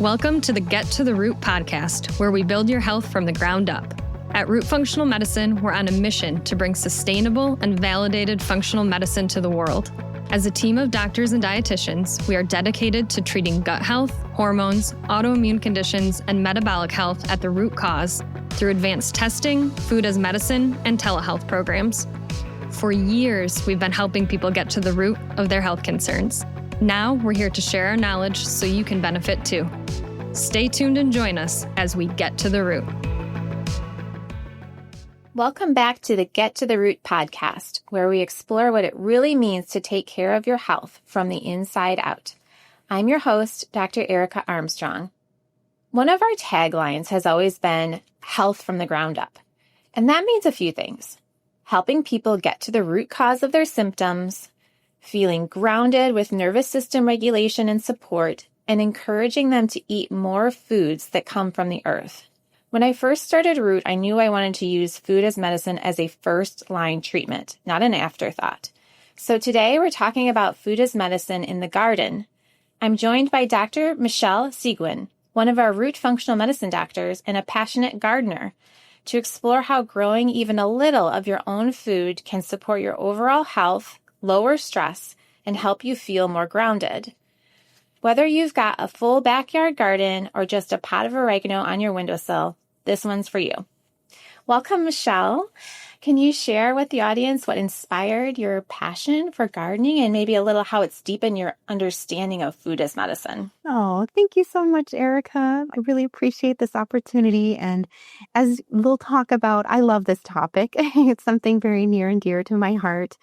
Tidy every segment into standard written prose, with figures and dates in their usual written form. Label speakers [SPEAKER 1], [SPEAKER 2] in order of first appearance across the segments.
[SPEAKER 1] Welcome to the Get to the Root podcast, where we build your health from the ground up. At Root Functional Medicine, we're on a mission to bring sustainable and validated functional medicine to the world. As a team of doctors and dietitians, we are dedicated to treating gut health, hormones, autoimmune conditions, and metabolic health at the root cause through advanced testing, food as medicine, and telehealth programs. For years, we've been helping people get to the root of their health concerns. Now, we're here to share our knowledge so you can benefit too. Stay tuned and join us as we get to the root.
[SPEAKER 2] Welcome back to the Get to the Root podcast, where we explore what it really means to take care of your health from the inside out. I'm your host, Dr. Erica Armstrong. One of our taglines has always been health from the ground up, and that means a few things. Helping people get to the root cause of their symptoms, feeling grounded with nervous system regulation and support, and encouraging them to eat more foods that come from the earth. When I first started Root, I knew I wanted to use food as medicine as a first-line treatment, not an afterthought. So today we're talking about food as medicine in the garden. I'm joined by Dr. Michelle Seguin, one of our Root functional medicine doctors and a passionate gardener, to explore how growing even a little of your own food can support your overall health, lower stress, and help you feel more grounded. Whether you've got a full backyard garden or just a pot of oregano on your windowsill, this one's for you. Welcome, Michelle. Can you share with the audience what inspired your passion for gardening and maybe a little how it's deepened your understanding of food as medicine?
[SPEAKER 3] Oh, thank you so much, Erica. I really appreciate this opportunity. And as we'll talk about, I love this topic. It's something very near and dear to my heart.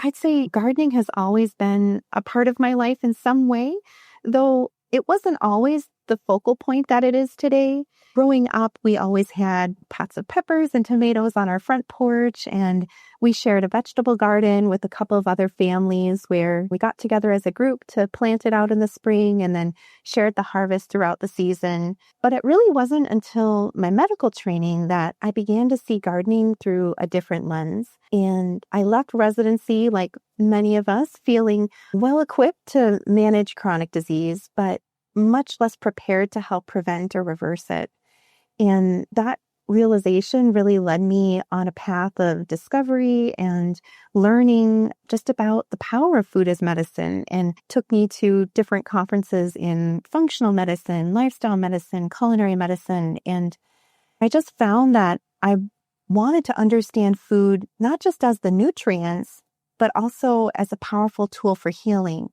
[SPEAKER 3] I'd say gardening has always been a part of my life in some way, though it wasn't always the focal point that it is today. Growing up, we always had pots of peppers and tomatoes on our front porch, and we shared a vegetable garden with a couple of other families where we got together as a group to plant it out in the spring and then shared the harvest throughout the season. But it really wasn't until my medical training that I began to see gardening through a different lens. And I left residency, like many of us, feeling well equipped to manage chronic disease, but much less prepared to help prevent or reverse it. And that realization really led me on a path of discovery and learning just about the power of food as medicine, and took me to different conferences in functional medicine, lifestyle medicine, culinary medicine. And I just found that I wanted to understand food not just as the nutrients, but also as a powerful tool for healing.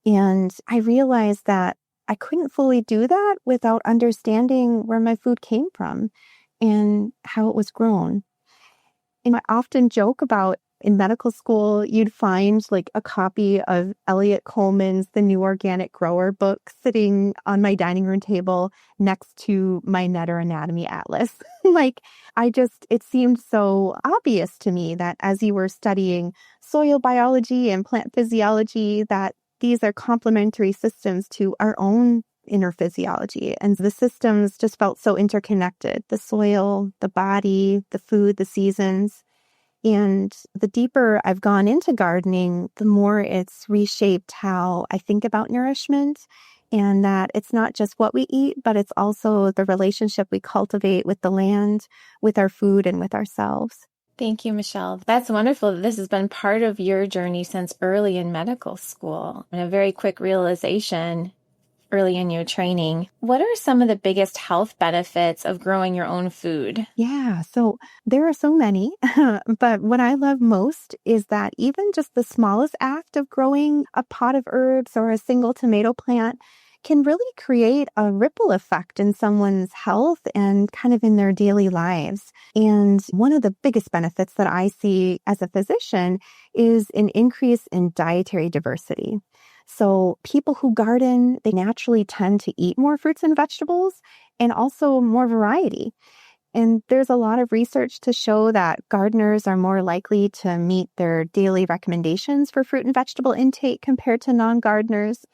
[SPEAKER 3] And I realized that I couldn't fully do that without understanding where my food came from and how it was grown. And I often joke about in medical school, you'd find like a copy of Elliot Coleman's The New Organic Grower book sitting on my dining room table next to my Netter Anatomy Atlas. It seemed so obvious to me that as you were studying soil biology and plant physiology, that these are complementary systems to our own inner physiology. And the systems just felt so interconnected. The soil, the body, the food, the seasons. And the deeper I've gone into gardening, the more it's reshaped how I think about nourishment, and that it's not just what we eat, but it's also the relationship we cultivate with the land, with our food, and with ourselves.
[SPEAKER 2] Thank you, Michelle. That's wonderful. This has been part of your journey since early in medical school, and a very quick realization early in your training. What are some of the biggest health benefits of growing your own food?
[SPEAKER 3] Yeah, so there are so many, but what I love most is that even just the smallest act of growing a pot of herbs or a single tomato plant can really create a ripple effect in someone's health and kind of in their daily lives. And one of the biggest benefits that I see as a physician is an increase in dietary diversity. So people who garden, they naturally tend to eat more fruits and vegetables and also more variety. And there's a lot of research to show that gardeners are more likely to meet their daily recommendations for fruit and vegetable intake compared to non-gardeners.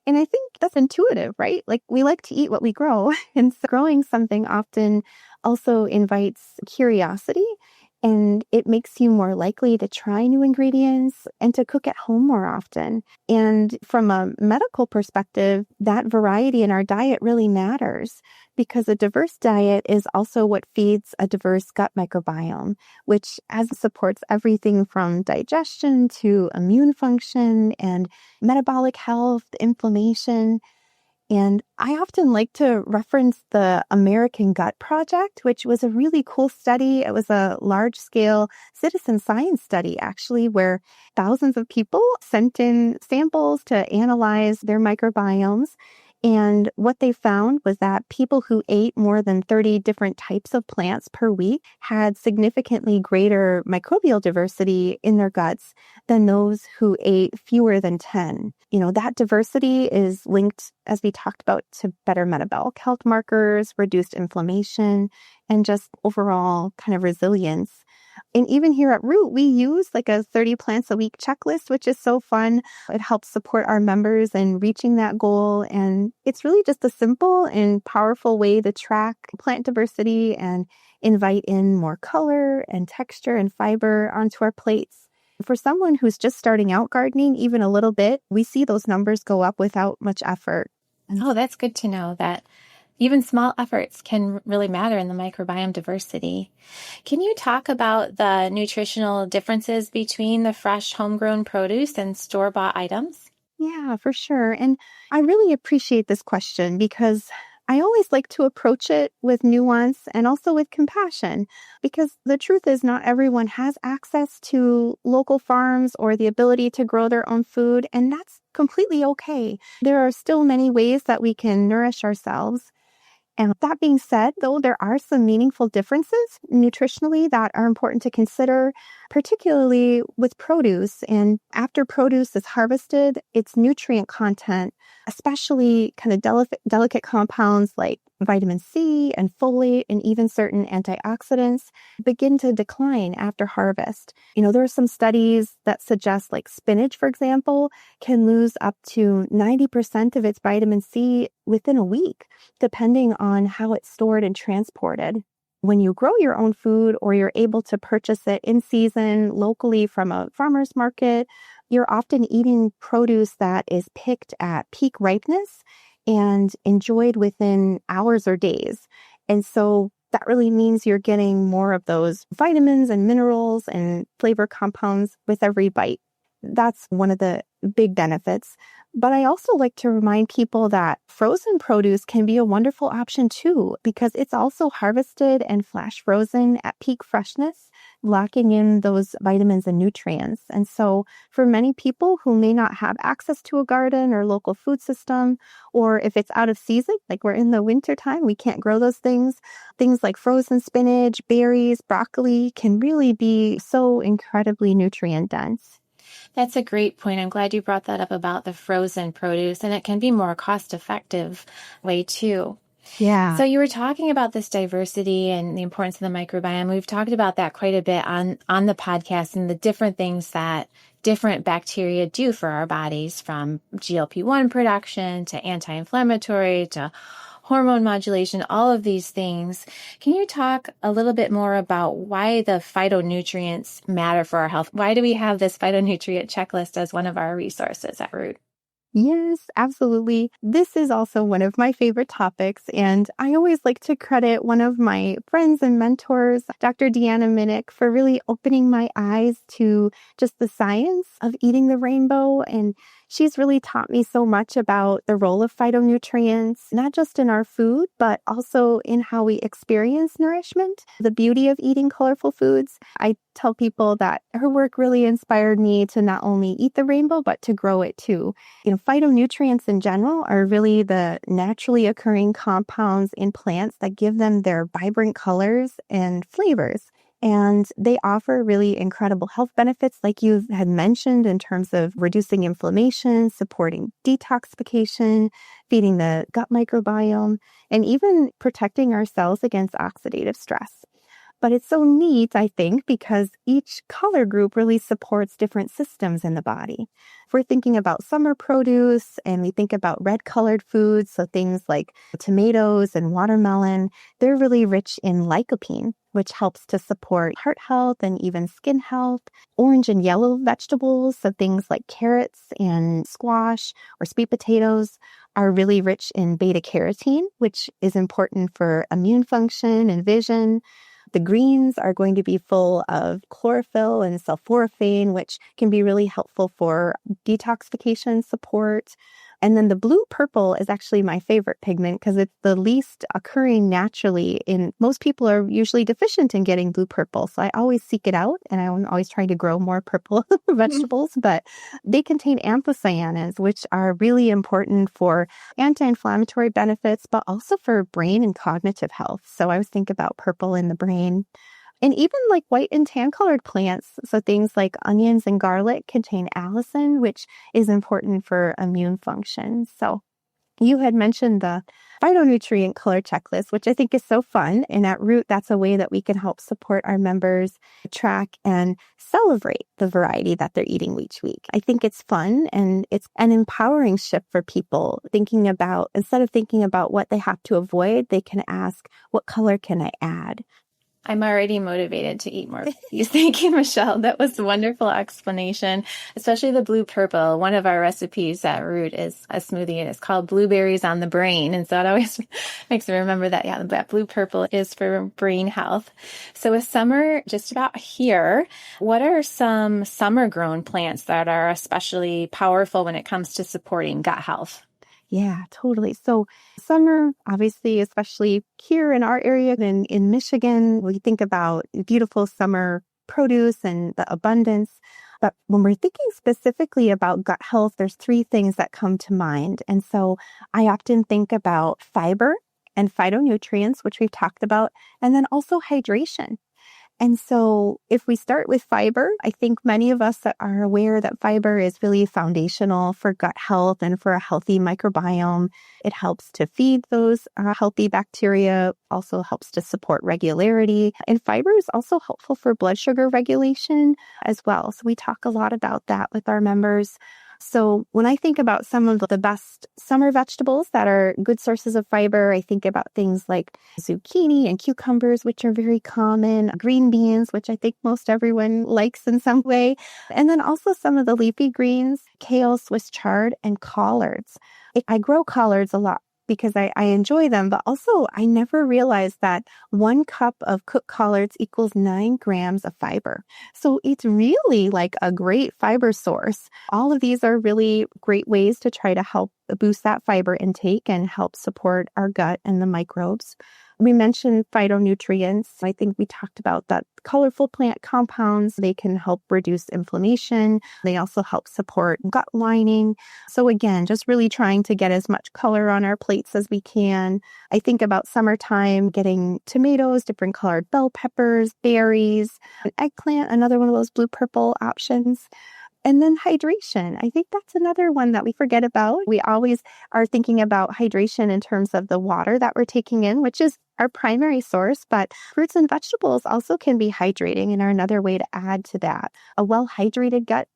[SPEAKER 3] And I think that's intuitive, right? Like, we like to eat what we grow. And so growing something often also invites curiosity And it makes you more likely to try new ingredients and to cook at home more often. And from a medical perspective, that variety in our diet really matters because a diverse diet is also what feeds a diverse gut microbiome, which supports everything from digestion to immune function and metabolic health, inflammation. And I often like to reference the American Gut Project, which was a really cool study. It was a large-scale citizen science study, actually, where thousands of people sent in samples to analyze their microbiomes. And what they found was that people who ate more than 30 different types of plants per week had significantly greater microbial diversity in their guts than those who ate fewer than 10. That diversity is linked, as we talked about, to better metabolic health markers, reduced inflammation, and just overall kind of resilience. And even here at Root, we use like a 30 plants a week checklist, which is so fun. It helps support our members in reaching that goal. And it's really just a simple and powerful way to track plant diversity and invite in more color and texture and fiber onto our plates. For someone who's just starting out gardening, even a little bit, we see those numbers go up without much effort.
[SPEAKER 2] Oh, that's good to know that even small efforts can really matter in the microbiome diversity. Can you talk about the nutritional differences between the fresh homegrown produce and store-bought items?
[SPEAKER 3] Yeah, for sure. And I really appreciate this question because I always like to approach it with nuance and also with compassion, because the truth is not everyone has access to local farms or the ability to grow their own food, and that's completely okay. There are still many ways that we can nourish ourselves. And that being said, though, there are some meaningful differences nutritionally that are important to consider, particularly with produce. And after produce is harvested, its nutrient content, especially kind of delicate compounds like vitamin C and folate and even certain antioxidants, begin to decline after harvest. There are some studies that suggest like spinach, for example, can lose up to 90% of its vitamin C within a week, depending on how it's stored and transported. When you grow your own food or you're able to purchase it in season locally from a farmer's market, you're often eating produce that is picked at peak ripeness and enjoyed within hours or days. And so that really means you're getting more of those vitamins and minerals and flavor compounds with every bite. That's one of the big benefits. But I also like to remind people that frozen produce can be a wonderful option too, because it's also harvested and flash frozen at peak freshness, locking in those vitamins and nutrients. And so for many people who may not have access to a garden or local food system, or if it's out of season, like we're in the winter time, we can't grow those things like frozen spinach, berries, broccoli can really be so incredibly nutrient dense.
[SPEAKER 2] That's a great point. I'm glad you brought that up about the frozen produce, and it can be more cost-effective way too.
[SPEAKER 3] Yeah.
[SPEAKER 2] So you were talking about this diversity and the importance of the microbiome. We've talked about that quite a bit on the podcast and the different things that different bacteria do for our bodies, from GLP-1 production to anti-inflammatory to hormone modulation, all of these things. Can you talk a little bit more about why the phytonutrients matter for our health? Why do we have this phytonutrient checklist as one of our resources at Root?
[SPEAKER 3] Yes, absolutely. This is also one of my favorite topics, and I always like to credit one of my friends and mentors, Dr. Deanna Minnick, for really opening my eyes to just the science of eating the rainbow. And she's really taught me so much about the role of phytonutrients, not just in our food, but also in how we experience nourishment, the beauty of eating colorful foods. I tell people that her work really inspired me to not only eat the rainbow, but to grow it too. Phytonutrients in general are really the naturally occurring compounds in plants that give them their vibrant colors and flavors. And they offer really incredible health benefits, like you had mentioned, in terms of reducing inflammation, supporting detoxification, feeding the gut microbiome, and even protecting our cells against oxidative stress. But it's so neat, I think, because each color group really supports different systems in the body. If we're thinking about summer produce and we think about red-colored foods, so things like tomatoes and watermelon, they're really rich in lycopene. which helps to support heart health and even skin health. Orange and yellow vegetables, so things like carrots and squash or sweet potatoes, are really rich in beta carotene, which is important for immune function and vision. The greens are going to be full of chlorophyll and sulforaphane, which can be really helpful for detoxification support. And then the blue purple is actually my favorite pigment because it's the least occurring naturally in most people are usually deficient in getting blue purple. So I always seek it out and I'm always trying to grow more purple vegetables, but they contain anthocyanins, which are really important for anti-inflammatory benefits, but also for brain and cognitive health. So I always think about purple in the brain. And even like white and tan colored plants, so things like onions and garlic contain allicin, which is important for immune function. So you had mentioned the phytonutrient color checklist, which I think is so fun. And at Root, that's a way that we can help support our members track and celebrate the variety that they're eating each week. I think it's fun and it's an empowering shift for people thinking about, instead of thinking about what they have to avoid, they can ask, what color can I add?
[SPEAKER 2] I'm already motivated to eat more cookies. Thank you, Michelle. That was a wonderful explanation, especially the blue purple. One of our recipes at Root is a smoothie and it's called blueberries on the brain. And so it always makes me remember that, yeah, that blue purple is for brain health. So with summer just about here, what are some summer grown plants that are especially powerful when it comes to supporting gut health?
[SPEAKER 3] Yeah, totally. So summer, obviously, especially here in our area in Michigan, we think about beautiful summer produce and the abundance. But when we're thinking specifically about gut health, there's three things that come to mind. And so I often think about fiber and phytonutrients, which we've talked about, and then also hydration. And so if we start with fiber, I think many of us are aware that fiber is really foundational for gut health and for a healthy microbiome. It helps to feed those healthy bacteria, also helps to support regularity. And fiber is also helpful for blood sugar regulation as well. So we talk a lot about that with our members. So when I think about some of the best summer vegetables that are good sources of fiber, I think about things like zucchini and cucumbers, which are very common, green beans, which I think most everyone likes in some way, and then also some of the leafy greens, kale, Swiss chard, and collards. I grow collards a lot because I enjoy them, but also I never realized that 1 cup of cooked collards equals 9 grams of fiber. So it's really like a great fiber source. All of these are really great ways to try to help boost that fiber intake and help support our gut and the microbes. We mentioned phytonutrients. I think we talked about that colorful plant compounds. They can help reduce inflammation. They also help support gut lining. So again, just really trying to get as much color on our plates as we can. I think about summertime, getting tomatoes, different colored bell peppers, berries, an eggplant, another one of those blue-purple options. And then hydration. I think that's another one that we forget about. We always are thinking about hydration in terms of the water that we're taking in, which is our primary source, but fruits and vegetables also can be hydrating and are another way to add to that. A well-hydrated gut,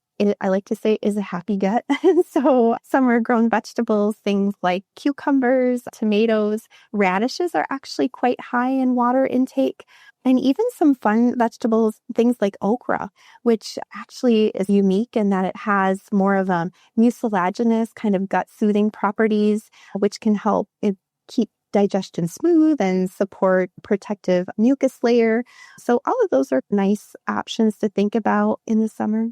[SPEAKER 3] I like to say, is a happy gut. And so summer grown vegetables, things like cucumbers, tomatoes, radishes are actually quite high in water intake. And even some fun vegetables, things like okra, which actually is unique in that it has more of a mucilaginous kind of gut-soothing properties, which can help it keep digestion smooth and support protective mucus layer. So all of those are nice options to think about in the summer.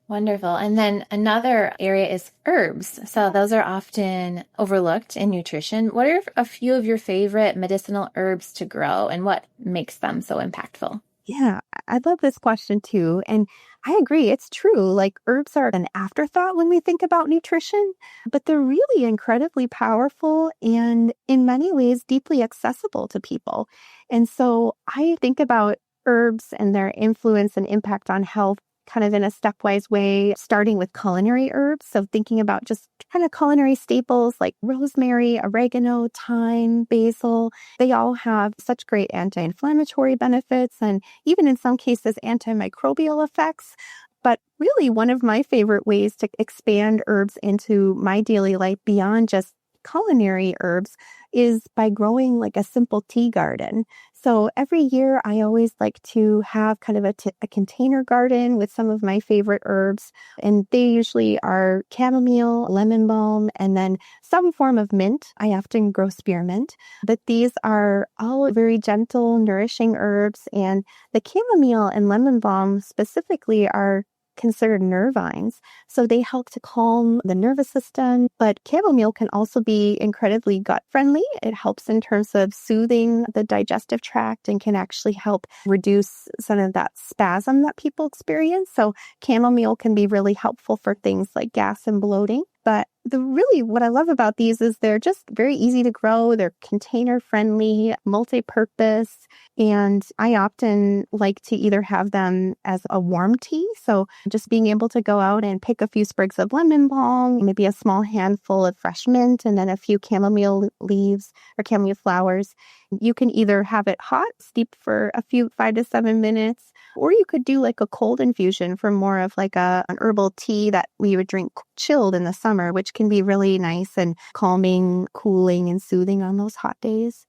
[SPEAKER 2] Wonderful. And then another area is herbs. So those are often overlooked in nutrition. What are a few of your favorite medicinal herbs to grow and what makes them so impactful?
[SPEAKER 3] Yeah, I love this question too. And I agree. It's true. Like herbs are an afterthought when we think about nutrition, but they're really incredibly powerful and in many ways deeply accessible to people. And so I think about herbs and their influence and impact on health kind of in a stepwise way, starting with culinary herbs. So thinking about just kind of culinary staples like rosemary, oregano, thyme, basil. They all have such great anti-inflammatory benefits and even in some cases antimicrobial effects. But really one of my favorite ways to expand herbs into my daily life beyond just culinary herbs is by growing like a simple tea garden. So every year I always like to have kind of a container garden with some of my favorite herbs. And they usually are chamomile, lemon balm, and then some form of mint. I often grow spearmint, but these are all very gentle, nourishing herbs. And the chamomile and lemon balm specifically are considered nervines. So they help to calm the nervous system, but chamomile can also be incredibly gut friendly. It helps in terms of soothing the digestive tract and can actually help reduce some of that spasm that people experience. So chamomile can be really helpful for things like gas and bloating. But what I love about these is they're just very easy to grow. They're container friendly, multi-purpose. And I often like to either have them as a warm tea. So just being able to go out and pick a few sprigs of lemon balm, maybe a small handful of fresh mint, and then a few chamomile leaves or chamomile flowers. You can either have it hot, steep for 5 to 7 minutes, or you could do like a cold infusion for more of like an herbal tea that we would drink chilled in the summer, which can be really nice and calming, cooling, and soothing on those hot days.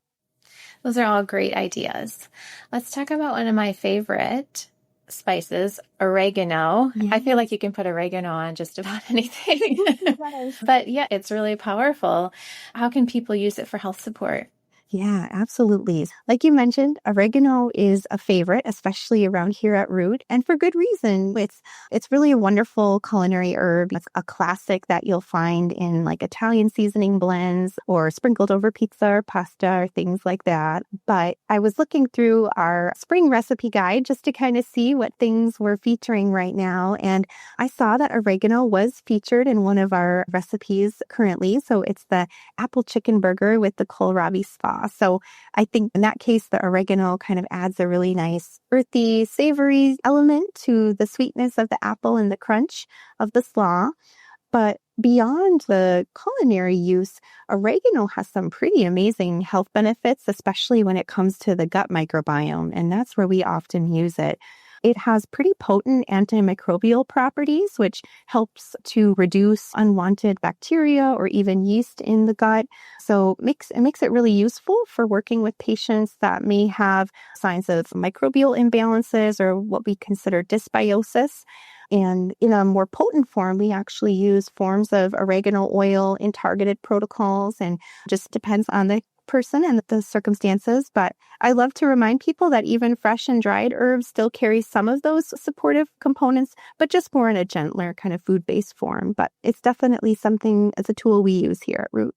[SPEAKER 2] Those are all great ideas. Let's talk about one of my favorite spices, oregano.
[SPEAKER 3] Yeah.
[SPEAKER 2] I feel like you can put oregano on just about anything.
[SPEAKER 3] Right.
[SPEAKER 2] But yeah, it's really powerful. How can people use it for health support?
[SPEAKER 3] Yeah, absolutely. Like you mentioned, oregano is a favorite, especially around here at Root, and for good reason. It's really a wonderful culinary herb. It's a classic that you'll find in like Italian seasoning blends or sprinkled over pizza or pasta or things like that. But I was looking through our spring recipe guide just to kind of see what things we're featuring right now, and I saw that oregano was featured in one of our recipes currently. So it's the apple chicken burger with the kohlrabi sauce. So I think in that case, the oregano kind of adds a really nice earthy, savory element to the sweetness of the apple and the crunch of the slaw. But beyond the culinary use, oregano has some pretty amazing health benefits, especially when it comes to the gut microbiome. And that's where we often use it. It has pretty potent antimicrobial properties, which helps to reduce unwanted bacteria or even yeast in the gut. So it makes it really useful for working with patients that may have signs of microbial imbalances or what we consider dysbiosis. And in a more potent form, we actually use forms of oregano oil in targeted protocols, and just depends on the person and the circumstances. But I love to remind people that even fresh and dried herbs still carry some of those supportive components, but just more in a gentler kind of food-based form. But it's definitely something as a tool we use here at Root.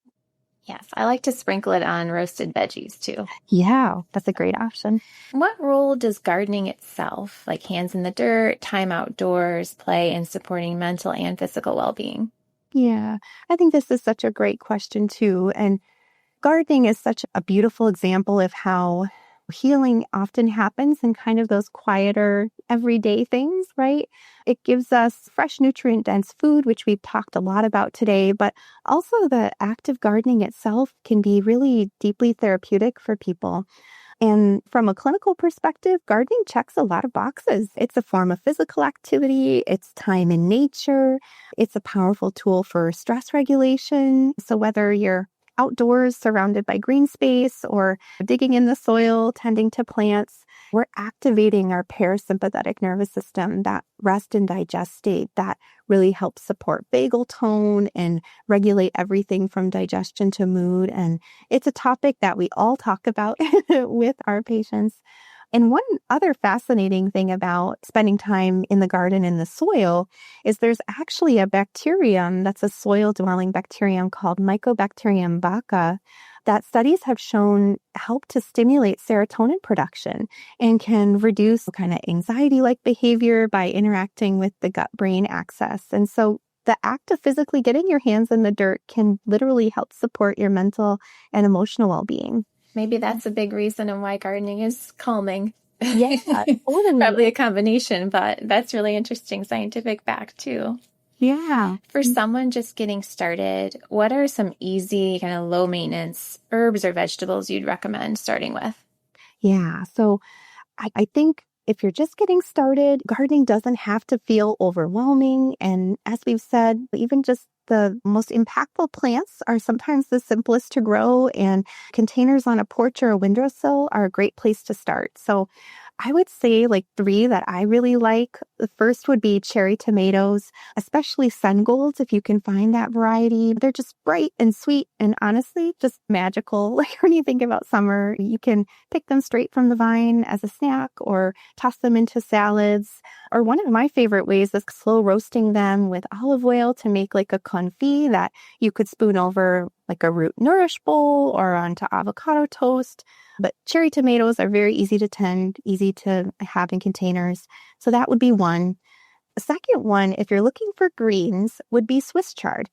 [SPEAKER 2] Yes, I like to sprinkle it on roasted veggies too.
[SPEAKER 3] Yeah, that's a great option.
[SPEAKER 2] What role does gardening itself, like hands in the dirt, time outdoors, play in supporting mental and physical well-being?
[SPEAKER 3] Yeah, I think this is such a great question too. And gardening is such a beautiful example of how healing often happens in kind of those quieter, everyday things, right? It gives us fresh, nutrient-dense food, which we've talked a lot about today, but also the act of gardening itself can be really deeply therapeutic for people. And from a clinical perspective, gardening checks a lot of boxes. It's a form of physical activity. It's time in nature. It's a powerful tool for stress regulation. So whether you're outdoors surrounded by green space or digging in the soil, tending to plants, we're activating our parasympathetic nervous system, that rest and digest state that really helps support vagal tone and regulate everything from digestion to mood. And it's a topic that we all talk about with our patients. And one other fascinating thing about spending time in the garden in the soil is there's actually a bacterium that's a soil-dwelling bacterium called Mycobacterium vacca that studies have shown help to stimulate serotonin production and can reduce kind of anxiety-like behavior by interacting with the gut-brain axis. And so the act of physically getting your hands in the dirt can literally help support your mental and emotional well-being.
[SPEAKER 2] Maybe that's a big reason of why gardening is calming.
[SPEAKER 3] Yeah,
[SPEAKER 2] Probably a combination, but that's really interesting scientific fact too.
[SPEAKER 3] Yeah.
[SPEAKER 2] For someone just getting started, what are some easy, kind of low maintenance herbs or vegetables you'd recommend starting with?
[SPEAKER 3] Yeah. So I think if you're just getting started, gardening doesn't have to feel overwhelming. And as we've said, even just the most impactful plants are sometimes the simplest to grow, and containers on a porch or a windowsill are a great place to start. So I would say like 3 that I really like. The first would be cherry tomatoes, especially sun golds, if you can find that variety. They're just bright and sweet and honestly just magical. Like when you think about summer, you can pick them straight from the vine as a snack or toss them into salads. Or one of my favorite ways is slow roasting them with olive oil to make like a confit that you could spoon over like a root nourish bowl or onto avocado toast. But cherry tomatoes are very easy to tend, easy to have in containers. So that would be one. The second one, if you're looking for greens, would be Swiss chard.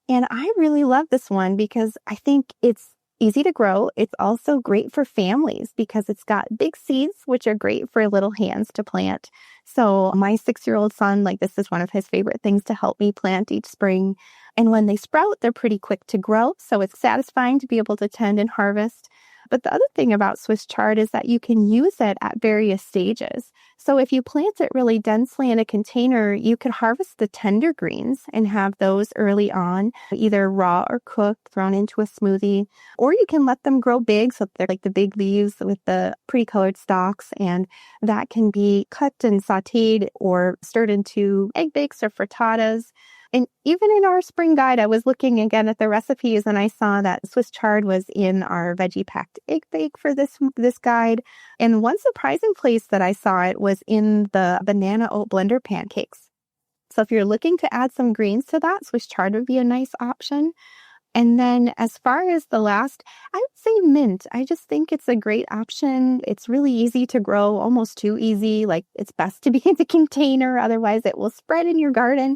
[SPEAKER 3] And I really love this one because I think it's easy to grow. It's also great for families because it's got big seeds, which are great for little hands to plant. So my 6-year-old son, like this is one of his favorite things to help me plant each spring. And when they sprout, they're pretty quick to grow. So it's satisfying to be able to tend and harvest. But the other thing about Swiss chard is that you can use it at various stages. So if you plant it really densely in a container, you can harvest the tender greens and have those early on, either raw or cooked, thrown into a smoothie. Or you can let them grow big, so they're like the big leaves with the pretty colored stalks, and that can be cut and sautéed or stirred into egg bakes or frittatas. And even in our spring guide, I was looking again at the recipes and I saw that Swiss chard was in our veggie packed egg bake for this guide. And one surprising place that I saw it was in the banana oat blender pancakes. So if you're looking to add some greens to that, Swiss chard would be a nice option. And then as far as the last, I would say mint. I just think it's a great option. It's really easy to grow, almost too easy. Like it's best to be in the container, otherwise it will spread in your garden.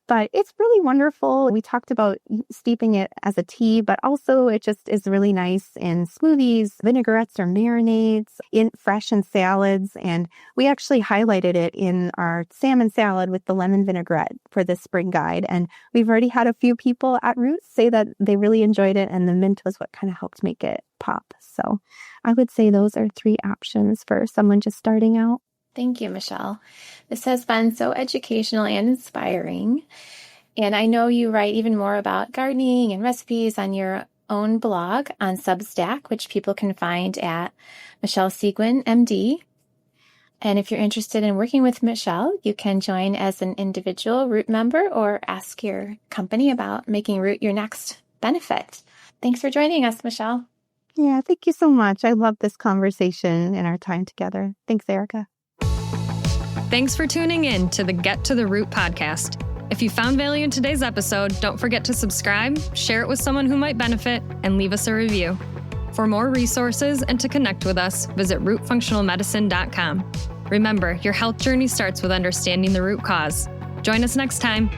[SPEAKER 3] But it's really wonderful. We talked about steeping it as a tea, but also it just is really nice in smoothies, vinaigrettes or marinades, in fresh in salads. And we actually highlighted it in our salmon salad with the lemon vinaigrette for this spring guide. And we've already had a few people at Roots say that they really enjoyed it, and the mint was what kind of helped make it pop. So I would say those are 3 options for someone just starting out.
[SPEAKER 2] Thank you, Michelle. This has been so educational and inspiring. And I know you write even more about gardening and recipes on your own blog on Substack, which people can find at Michelle Seguin, MD. And if you're interested in working with Michelle, you can join as an individual Root member or ask your company about making Root your next benefit. Thanks for joining us, Michelle.
[SPEAKER 3] Yeah, thank you so much. I love this conversation and our time together. Thanks, Erica.
[SPEAKER 1] Thanks for tuning in to the Get to the Root podcast. If you found value in today's episode, don't forget to subscribe, share it with someone who might benefit, and leave us a review. For more resources and to connect with us, visit rootfunctionalmedicine.com. Remember, your health journey starts with understanding the root cause. Join us next time.